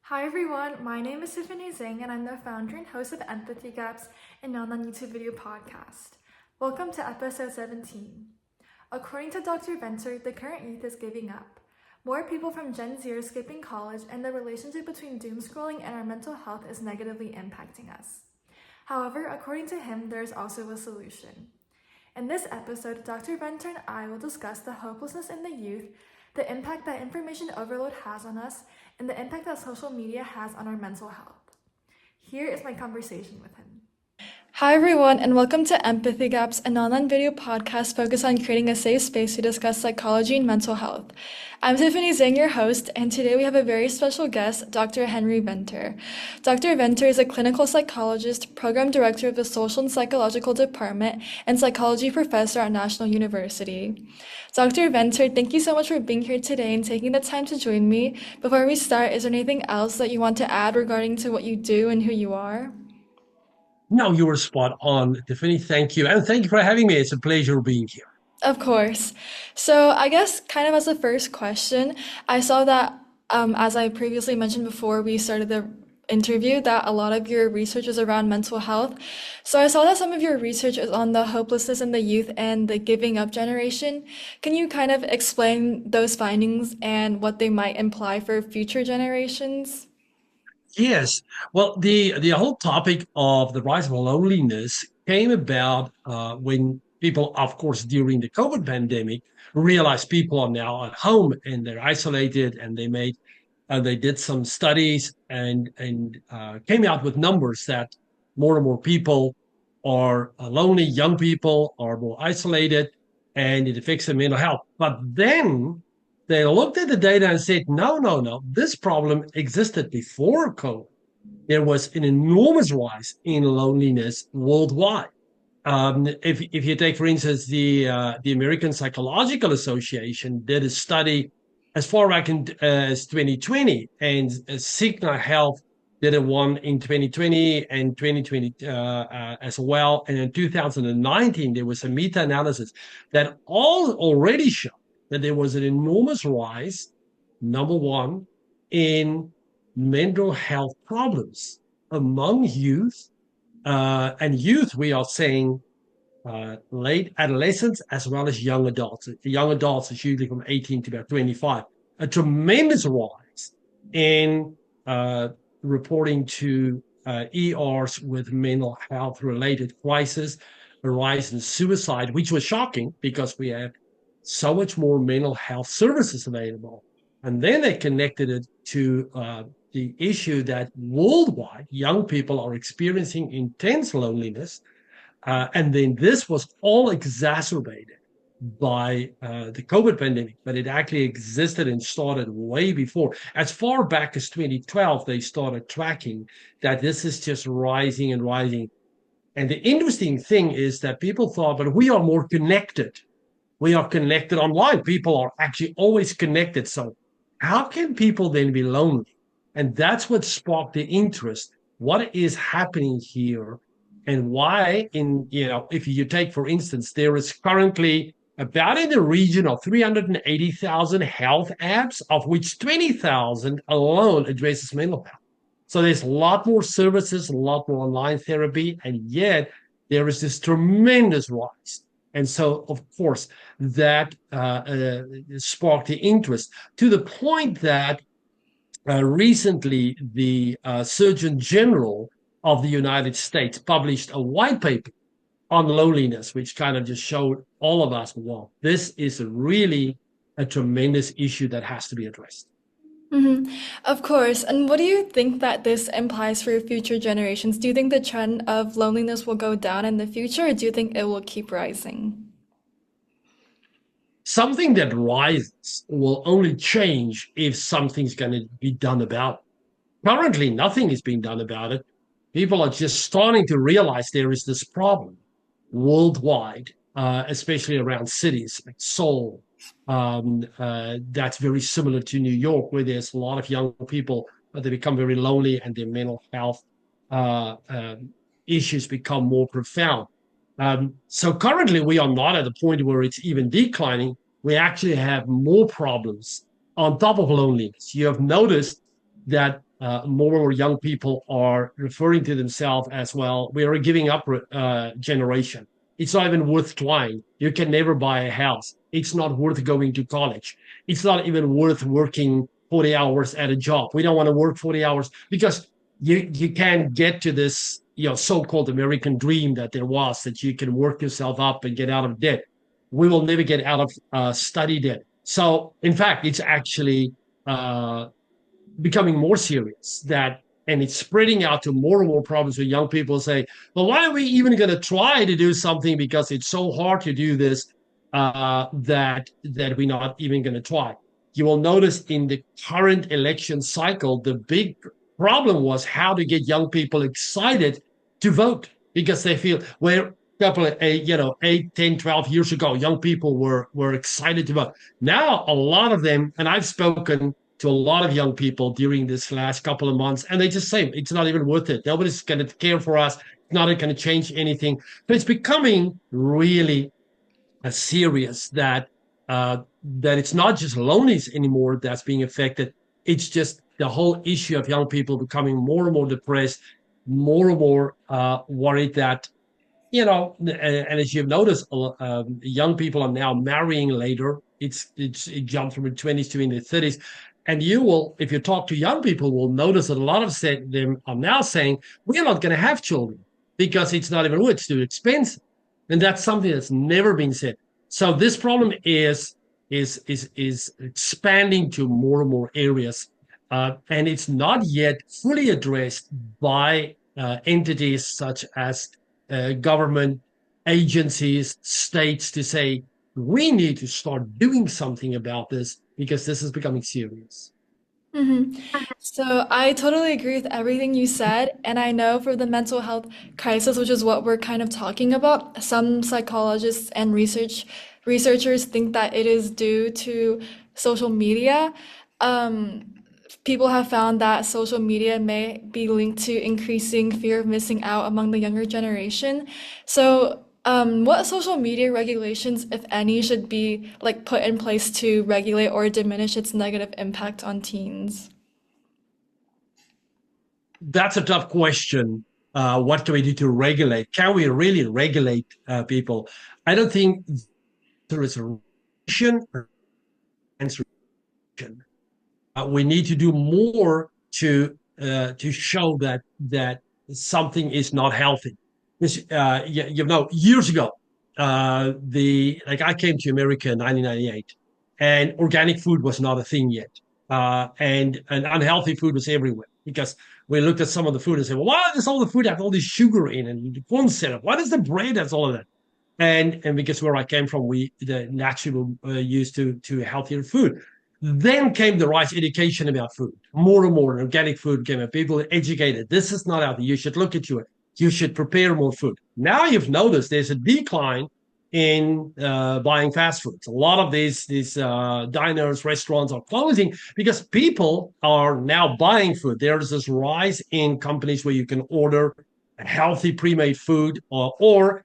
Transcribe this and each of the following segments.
Hi everyone, my name is Tiffany Zhang and I'm the founder and host of Empathy Gaps, an online YouTube video podcast. Welcome to episode 17. According to Dr. Venter, the current youth is giving up. More people from Gen Z are skipping college and the relationship between doom scrolling and our mental health is negatively impacting us. However, according to him, there is also a solution. In this episode, Dr. Venter and I will discuss the hopelessness in the youth, the impact that information overload has on us, and the impact that social media has on our mental health. Here is my conversation with him. Hi everyone, and welcome to Empathy Gaps, an online video podcast focused on creating a safe space to discuss psychology and mental health. I'm Tiffany Zhang, your host, and today we have a very special guest, Dr. Henry Venter. Dr. Venter is a clinical psychologist, program director of the Social and Psychological Department, and psychology professor at National University. Dr. Venter, thank you so much for being here today and taking the time to join me. Before we start, is there anything else that you want to add regarding to what you do and who you are? No, you were spot on, Tiffany. Thank you. And thank you for having me. It's a pleasure being here. Of course. So I guess kind of as the first question, I saw that as I previously mentioned before we started the interview, that a lot of your research is around mental health. So I saw that some of your research is on the hopelessness in the youth and the giving up generation. Can you kind of explain those findings and what they might imply for future generations? Yes. Well, the whole topic of the rise of loneliness came about when people, of course, during the COVID pandemic, realized people are now at home and they're isolated, and they did some studies and came out with numbers that more and more people are lonely, young people are more isolated, and it affects their mental health. But then they looked at the data and said, no, no, no, this problem existed before COVID. There was an enormous rise in loneliness worldwide. If you take, for instance, the American Psychological Association did a study as far back as 2020, and Cigna Health did a one in 2020 and 2020 as well. And in 2019, there was a meta-analysis that all already showed that there was an enormous rise, number one, in mental health problems among youth. And youth, we are saying late adolescents as well as young adults. Young adults is usually from 18 to about 25. A tremendous rise in reporting to ERs with mental health related crisis, a rise in suicide, which was shocking because we have so much more mental health services available. And then they connected it to the issue that worldwide young people are experiencing intense loneliness. And then this was all exacerbated by the COVID pandemic, but it actually existed and started way before. As far back as 2012, they started tracking that this is just rising and rising. And the interesting thing is that people thought, but we are more connected. We are connected online. People are actually always connected. So how can people then be lonely? And that's what sparked the interest. What is happening here? And why if you take, for instance, there is currently about in the region of 380,000 health apps, of which 20,000 alone addresses mental health. So there's a lot more services, a lot more online therapy, and yet there is this tremendous rise. And so, of course, that sparked the interest to the point that recently the Surgeon General of the United States published a white paper on loneliness, which kind of just showed all of us, wow, this is really a tremendous issue that has to be addressed. Mm-hmm. Of course. And what do you think that this implies for future generations? Do you think the trend of loneliness will go down in the future, or do you think it will keep rising? Something that rises will only change if something's going to be done about it. Currently, nothing is being done about it. People are just starting to realize there is this problem worldwide, especially around cities like Seoul. That's very similar to New York, where there's a lot of young people, but they become very lonely and their mental health uh, um, issues become more profound. So currently, we are not at a point where it's even declining. We actually have more problems on top of loneliness. You have noticed that more and more young people are referring to themselves as, well, we are a giving up generation. It's not even worth trying. You can never buy a house. It's not worth going to college. It's not even worth working 40 hours at a job. We don't want to work 40 hours because you can't get to this, so-called American dream that there was, that you can work yourself up and get out of debt. We will never get out of study debt. So, in fact, it's actually uh, becoming more serious, that, and it's spreading out to more and more problems where young people say, well, why are we even going to try to do something, because it's so hard to do this, that we're not even going to try. You will notice in the current election cycle, the big problem was how to get young people excited to vote, because they feel, where a couple of 8, 10, 12 years ago, young people were excited to vote. Now a lot of them, and I've spoken to a lot of young people during this last couple of months, and they just say it's not even worth it. Nobody's going to care for us. It's not going to change anything. But it's becoming really serious, that it's not just loneliness anymore that's being affected. It's just the whole issue of young people becoming more and more depressed, more and more worried that, and as you've noticed, young people are now marrying later. It jumped from the 20s to in the 30s. And you will, if you talk to young people, will notice that a lot of them are now saying, we're not going to have children because it's not even worth, it's too expensive. And that's something that's never been said. So this problem is expanding to more and more areas, and it's not yet fully addressed by entities such as government agencies, states, to say, we need to start doing something about this because this is becoming serious. Mm-hmm. So I totally agree with everything you said, and I know for the mental health crisis, which is what we're kind of talking about, some psychologists and researchers think that it is due to social media. Um, People have found that social media may be linked to increasing fear of missing out among the younger generation. So, what social media regulations, if any, should be like put in place to regulate or diminish its negative impact on teens? That's a tough question. What can we do to regulate? Can we really regulate people? I don't think there is a answer. We need to do more to show that something is not healthy. Years ago, the like I came to America in 1998, and organic food was not a thing yet, and unhealthy food was everywhere, because we looked at some of the food and said, well, why does all the food have all this sugar in and the corn syrup? Why does the bread has all of that? And because where I came from, we the natural used to healthier food. Then came the right education about food. More and more organic food came, and people are educated. This is not healthy. You should look into it. You should prepare more food. Now you've noticed there's a decline in buying fast foods. A lot of these diners, restaurants are closing because people are now buying food. There's this rise in companies where you can order healthy pre-made food, or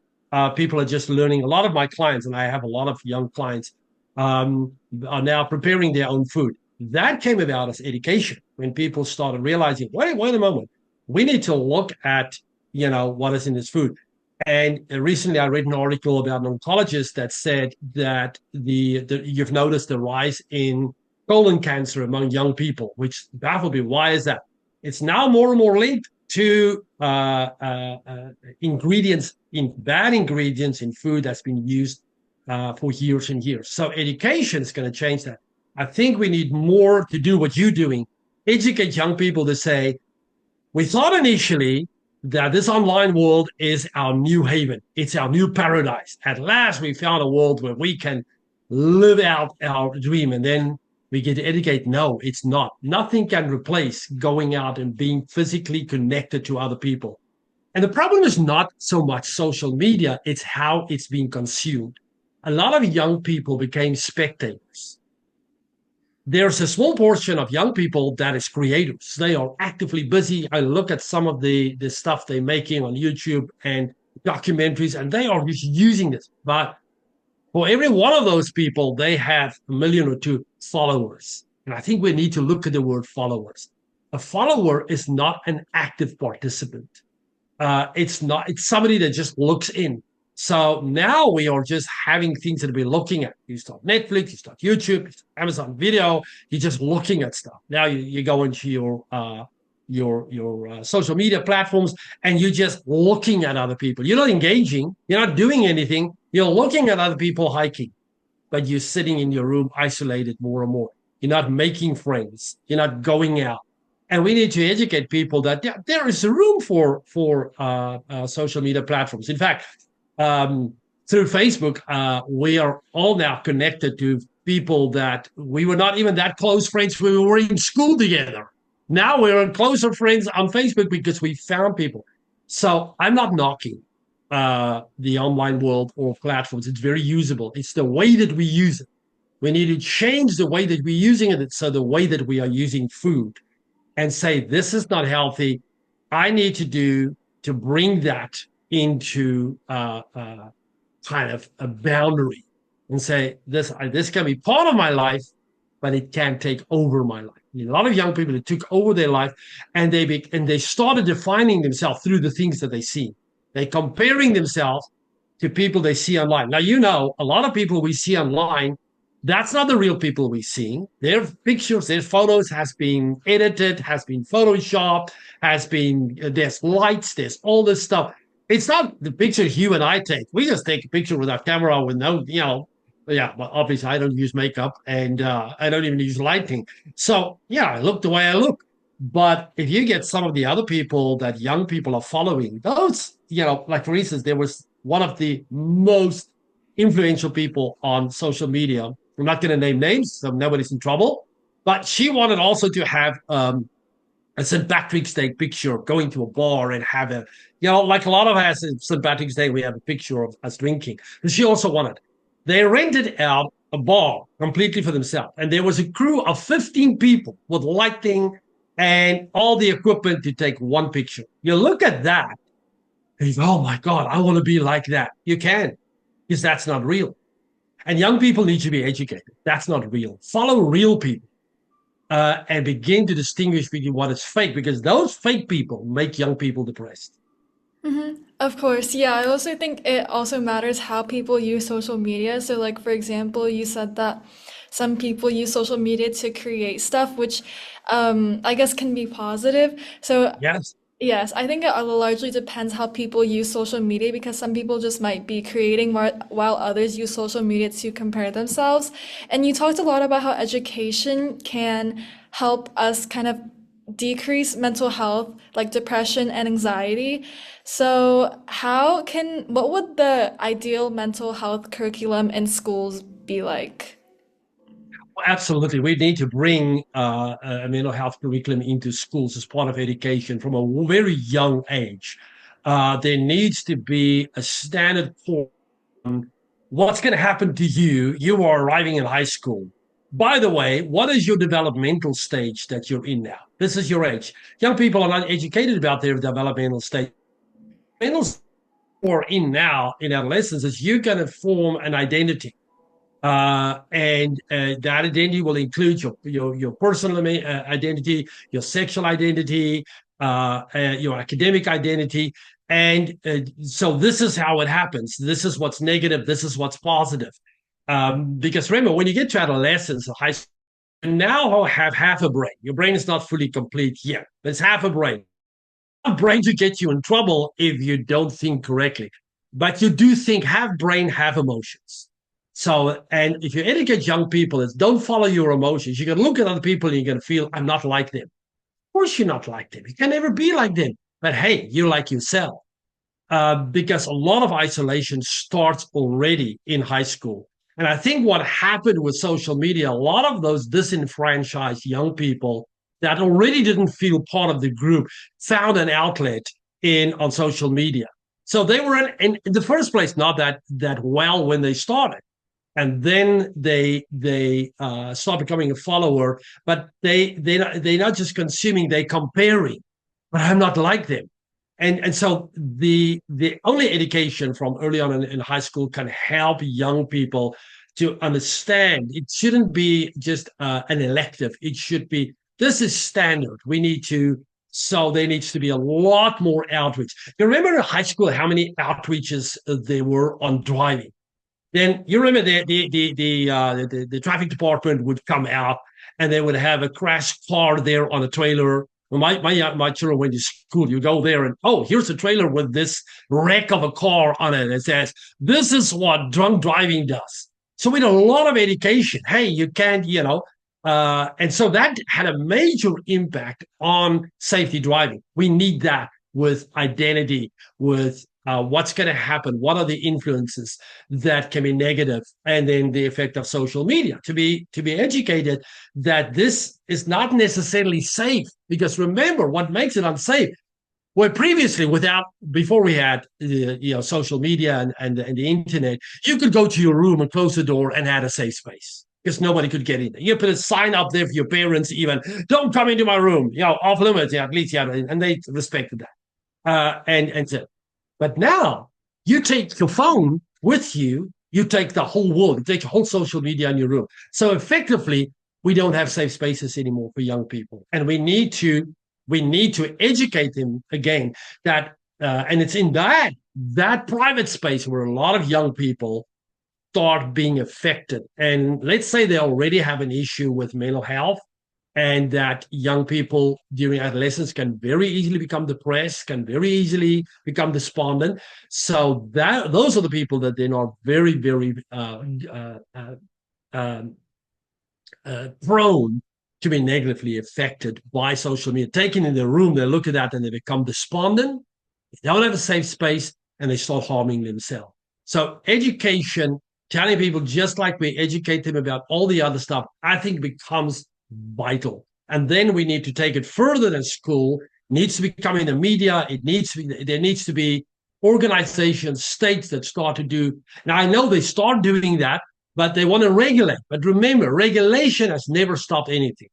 people are just learning. A lot of my clients, and I have a lot of young clients, are now preparing their own food. That came about as education, when people started realizing, wait a moment, we need to look at what is in this food. And recently, I read an article about an oncologist that said that you've noticed the rise in colon cancer among young people, which baffled me. Why is that? It's now more and more linked to ingredients, in bad ingredients in food that's been used for years and years. So education is going to change that. I think we need more to do what you're doing, educate young people to say, we thought initially that this online world is our new haven. It's our new paradise. At last, we found a world where we can live out our dream. And then we get to educate. No, it's not. Nothing can replace going out and being physically connected to other people. And the problem is not so much social media, it's how it's being consumed. A lot of young people became spectators. There's a small portion of young people that is creators. They are actively busy. I look at some of the stuff they're making on YouTube and documentaries, and they are just using this. But for every one of those people, they have a million or two followers. And I think we need to look at the word followers. A follower is not an active participant. It's not. It's somebody that just looks in. So now we are just having things that we're looking at. You start Netflix, you start YouTube, you start Amazon Video. You're just looking at stuff. Now you go into your social media platforms, and you're just looking at other people. You're not engaging. You're not doing anything. You're looking at other people hiking, but you're sitting in your room isolated more and more. You're not making friends. You're not going out. And we need to educate people that there is room for social media platforms. In fact, through Facebook, we are all now connected to people that we were not even that close friends when we were in school together. Now we're closer friends on Facebook because we found people. So I'm not knocking the online world or platforms. It's very usable. It's the way that we use it. We need to change the way that we're using it. So the way that we are using food, and say, this is not healthy. I need to do to bring that into kind of a boundary and say, this can be part of my life, but it can't take over my life. A lot of young people that took over their life, and they started defining themselves through the things that they see. They're comparing themselves to people they see online. Now, a lot of people we see online, that's not the real people we're seeing. Their pictures, their photos has been edited, has been photoshopped, there's lights, there's all this stuff. It's not the picture you and I take. We just take a picture with our camera with no, yeah, but obviously I don't use makeup, and I don't even use lighting. So yeah, I look the way I look. But if you get some of the other people that young people are following, those, like for instance, there was one of the most influential people on social media. I'm not going to name names, so nobody's in trouble. But she wanted also to have a St. Patrick's Day picture, going to a bar and have like a lot of us at St. Patrick's Day, we have a picture of us drinking. And she also wanted. They rented out a bar completely for themselves. And there was a crew of 15 people with lighting and all the equipment to take one picture. You look at that and you go, oh my God, I want to be like that. You can, because that's not real. And young people need to be educated. That's not real. Follow real people and begin to distinguish between what is fake, because those fake people make young people depressed. Of course, yeah. I also think it also matters how people use social media. So, like, for example, you said that some people use social media to create stuff, which I guess can be positive. So, Yes. yes, I think it largely depends how people use social media, because some people just might be creating while others use social media to compare themselves. And you talked a lot about how education can help us kind of decrease mental health, like depression and anxiety. So, what would the ideal mental health curriculum in schools be like? Absolutely. We need to bring a mental health curriculum into schools as part of education from a very young age. There needs to be a standard course on what's going to happen to you. You are arriving in high school. By the way, what is your developmental stage that you're in now? This is your age. Young people are not educated about their developmental stage. Mental stage we're in now in adolescence is you're going to form an identity. And that identity will include your personal identity, your sexual identity, your academic identity. And so this is how it happens. This is what's negative. This is what's positive. Because remember, when you get to adolescence, high school, you now have half a brain. Your brain is not fully complete yet, but it's half a brain. A brain to get you in trouble if you don't think correctly. But you do think, have brain, have emotions. So, and if you educate young people, it's don't follow your emotions. You can look at other people and you're going to feel, I'm not like them. Of course, you're not like them. You can never be like them. But hey, you're like yourself. Because a lot of isolation starts already in high school. And I think what happened with social media, a lot of those disenfranchised young people that already didn't feel part of the group found an outlet on social media. So they were in the first place not that well when they started, and then they start becoming a follower. But they're not just consuming; they're comparing. But I'm not like them, and so the only education from early on in high school can help young people to understand it shouldn't be just an elective. It should be This is standard. We need to, so there needs to be a lot more outreach. You remember in high school how many outreaches there were on driving? Then you remember the traffic department would come out and they would have a crashed car there on a trailer. When my children went to school, you go there and oh, here's a trailer with this wreck of a car on it. It says this is what drunk driving does. So we had a lot of education. Hey, you can't, and so that had a major impact on safety driving. We need that with identity, with what's going to happen, what are the influences that can be negative, and then the effect of social media to be educated that this is not necessarily safe. Because remember, what makes it unsafe, where previously, without before we had social media and the internet, you could go to your room and close the door and had a safe space because nobody could get in there. You put a sign up there for your parents, even don't come into my room, off limits. At least, and they respected that. And so, but now you take your phone with you. You take the whole world. You take your whole social media in your room. So effectively, we don't have safe spaces anymore for young people, and we need to educate them again that and it's in that private space where a lot of young people start being affected. And let's say they already have an issue with mental health, and that young people during adolescence can very easily become depressed, can very easily become despondent. So that those are the people that then are very, very prone to be negatively affected by social media. Taken in their room, they look at that and they become despondent. They don't have a safe space and they start harming themselves. So education, telling people just like we educate them about all the other stuff, I think becomes vital. And then we need to take it further than school. It needs to become in the media. There needs to be organizations, states that start to do. Now I know they start doing that, but they want to regulate. But remember, regulation has never stopped anything,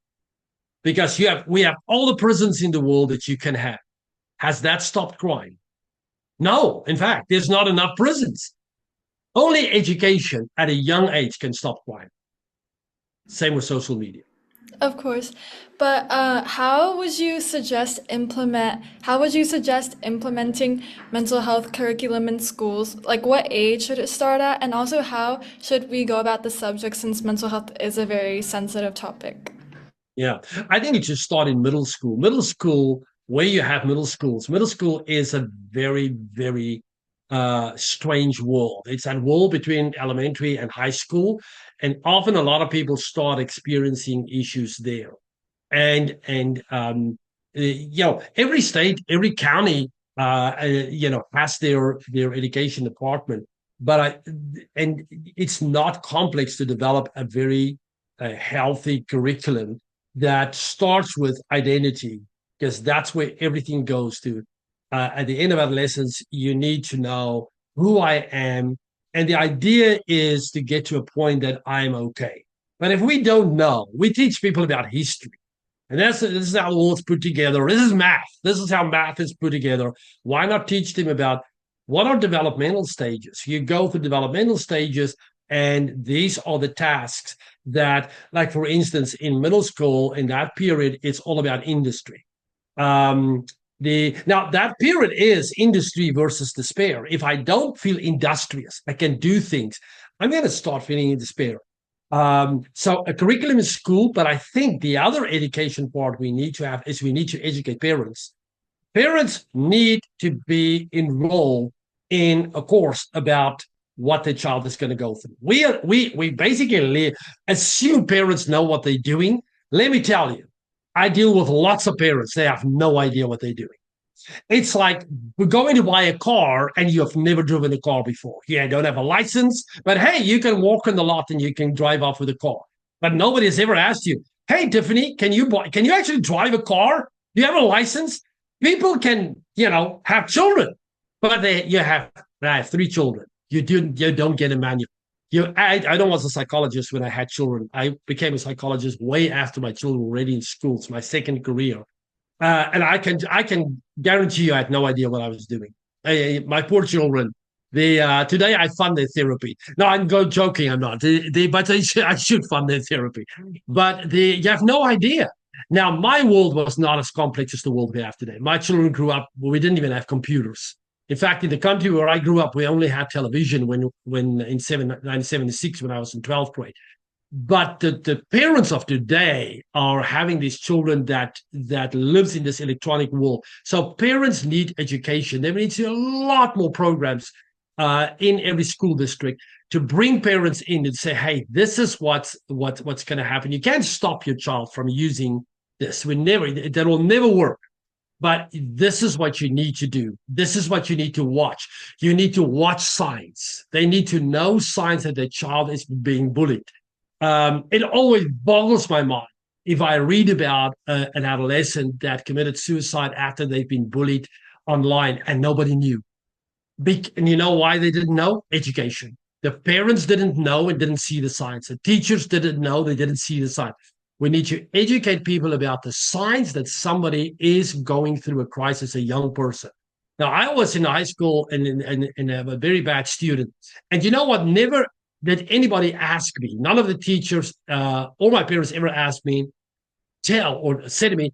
because we have all the prisons in the world that you can have. Has that stopped crime? No. In fact, there's not enough prisons. Only education at a young age can stop crime. Same with social media. Of course, but how would you suggest implementing mental health curriculum in schools? Like what age should it start at? And also how should we go about the subject since mental health is a very sensitive topic? Yeah, I think it should start in middle school. Middle school, where you have middle schools. Middle school is a very, very strange world. It's that world between elementary and high school, and often a lot of people start experiencing issues there. And every state, every county, has their education department, and it's not complex to develop a very healthy curriculum that starts with identity, because that's where everything goes to. At the end of adolescence, you need to know who I am. And the idea is to get to a point that I'm okay. But if we don't know, we teach people about history. And this is how the world's put together. This is math. This is how math is put together. Why not teach them about what are developmental stages? You go through developmental stages, and these are the tasks that, like, for instance, in middle school, in that period, it's all about industry. Now that period is industry versus despair. If I don't feel industrious, I can do things, I'm going to start feeling in despair. So a curriculum is school, but I think the other education part we need to have is we need to educate parents. Parents need to be enrolled in a course about what the child is going to go through. We basically assume parents know what they're doing. Let me tell you, I deal with lots of parents. They have no idea what they're doing. It's like we're going to buy a car and you have never driven a car before. Yeah, don't have a license, but hey, you can walk in the lot and you can drive off with a car. But nobody has ever asked you, hey, Tiffany, can you actually drive a car? Do you have a license? People can, have children, but I have 3 children. You don't get a manual. I don't was a psychologist when I had children. I became a psychologist way after my children were already in school. It's my second career. And I can guarantee you I had no idea what I was doing. My poor children. Today I fund their therapy. No, I'm joking. I'm not. But I should fund their therapy. But you have no idea. Now, my world was not as complex as the world we have today. My children grew up, we didn't even have computers. In fact, in the country where I grew up, we only had television when in 1976, when I was in 12th grade. But the parents of today are having these children that lives in this electronic world. So parents need education. There needs a lot more programs in every school district to bring parents in and say, hey, this is what's going to happen. You can't stop your child from using this. That will never work. But this is what you need to do. This is what you need to watch. You need to watch signs. They need to know signs that their child is being bullied. It always boggles my mind if I read about an adolescent that committed suicide after they've been bullied online and nobody knew. And you know why they didn't know? Education. The parents didn't know and didn't see the signs. The teachers didn't know, they didn't see the signs. We need to educate people about the signs that somebody is going through a crisis, a young person. Now, I was in high school and a very bad student. And you know what? Never did anybody ask me, none of the teachers or my parents ever asked me, said to me,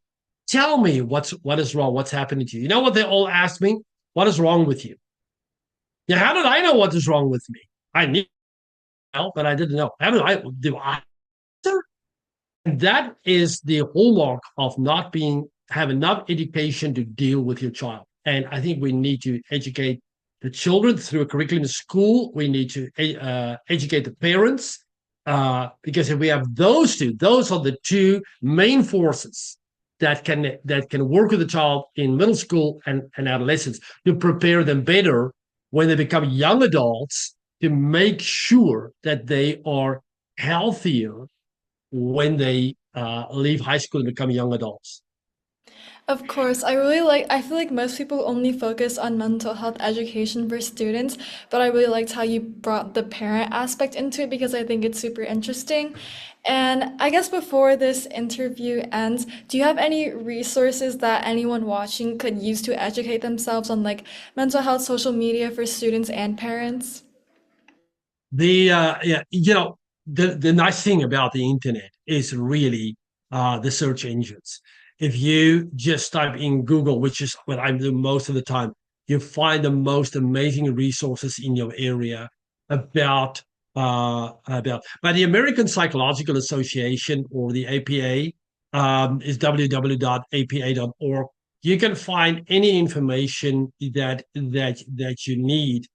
tell me what is wrong, what's happening to you. You know what they all asked me? What is wrong with you? Yeah, how did I know what is wrong with me? I knew help, but I didn't know. How did I do I? And that is the hallmark of not being have enough education to deal with your child. And I think we need to educate the children through a curriculum in school. We need to educate the parents because if we have those two, those are the two main forces that can work with the child in middle school and adolescence to prepare them better when they become young adults, to make sure that they are healthier when they leave high school and become young adults. Of course, I feel like most people only focus on mental health education for students, but I really liked how you brought the parent aspect into it because I think it's super interesting. And I guess before this interview ends, do you have any resources that anyone watching could use to educate themselves on like mental health social media for students and parents? Yeah, the nice thing about the internet is really the search engines. If you just type in Google, which is what I do most of the time, you find the most amazing resources in your area about. By the American Psychological Association, or the APA, is www.apa.org. You can find any information that you need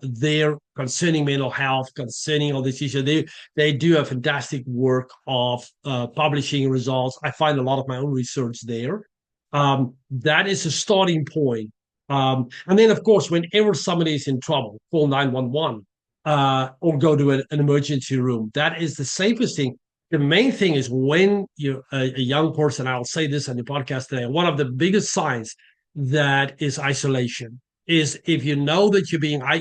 there concerning mental health, concerning all these issues. They do a fantastic work of publishing results. I find a lot of my own research there. That is a starting point. And then, of course, whenever somebody is in trouble, call 911 or go to an emergency room. That is the safest thing. The main thing is when you're a young person, I'll say this on the podcast today, one of the biggest signs that is isolation is if you know that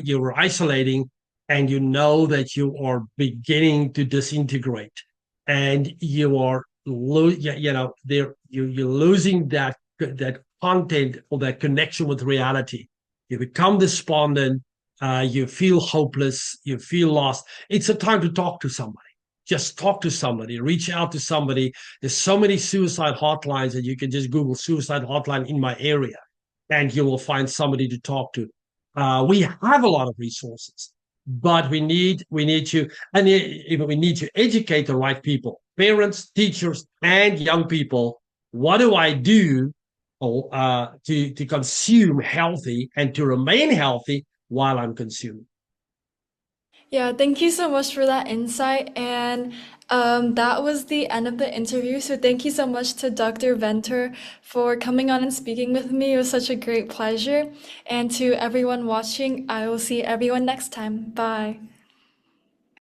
you're isolating and you know that you are beginning to disintegrate and you are you're losing that content or that connection with reality. You become despondent, you feel hopeless, you feel lost. It's a time to talk to somebody. Just talk to somebody, reach out to somebody. There's so many suicide hotlines that you can just Google suicide hotline in my area and you will find somebody to talk to. We have a lot of resources, but we need to educate the right people, parents, teachers, and young people. What do I do to consume healthy and to remain healthy while I'm consuming? Yeah, thank you so much for that insight. And that was the end of the interview. So thank you so much to Dr. Venter for coming on and speaking with me. It was such a great pleasure. And to everyone watching, I will see everyone next time. Bye.